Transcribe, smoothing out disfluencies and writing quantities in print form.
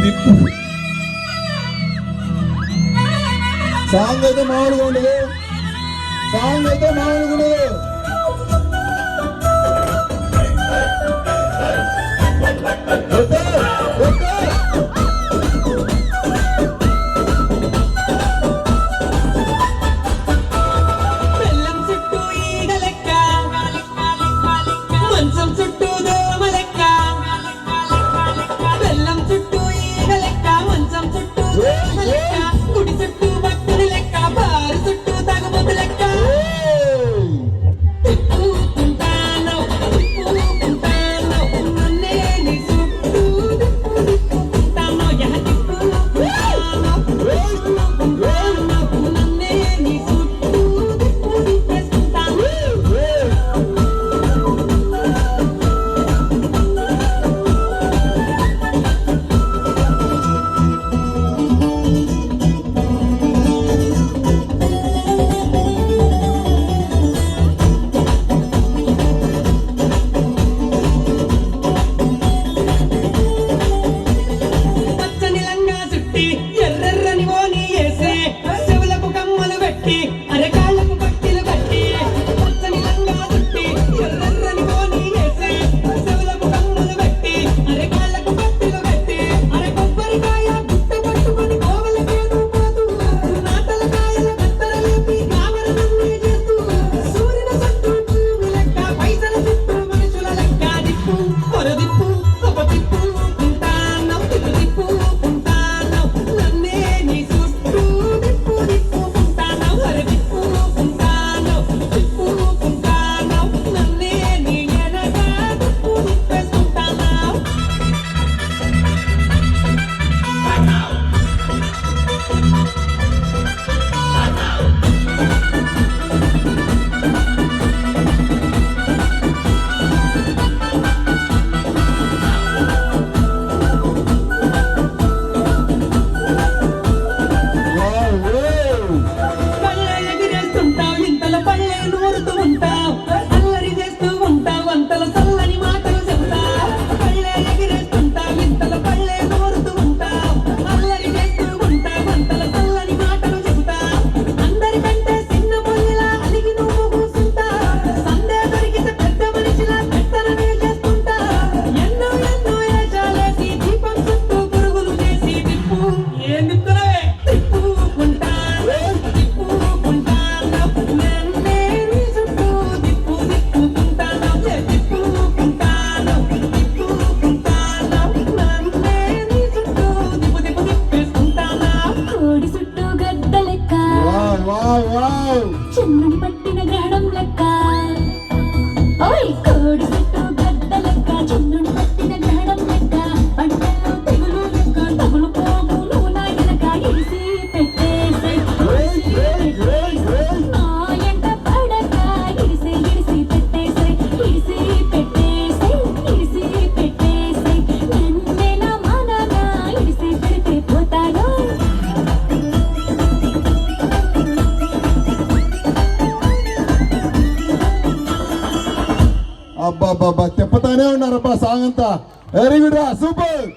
విప్పు. Song అయితే మామూలుగా ఉండదు, సాంగ్ అయితే మామూలుగా ఉండదు. చిన్నని పట్టిన గ్రహణం లెక్క ఓయ్ కోడి చుట్టూ గద్ద లెక్క చిన్నని పట్టిన గ్రహణం లెక్క పంటలో తెగులు లెక్క తగులు పోగు నువ్వు నా వెనక ఇడిసి పెట్టేసే నా ఎంట పడక ఇడిసి ఇడిసి పెట్టేసే ఇడిసి పెట్టేసే ఇడిసి పెట్టేసే నన్నే నా మనగా ఇడిసి పెడితే పోతాను అబ్బా తిప్పతానే ఉన్నారబ్బా సాంగ్ అంతా. వెరీ గుడ్ రా, సూపర్.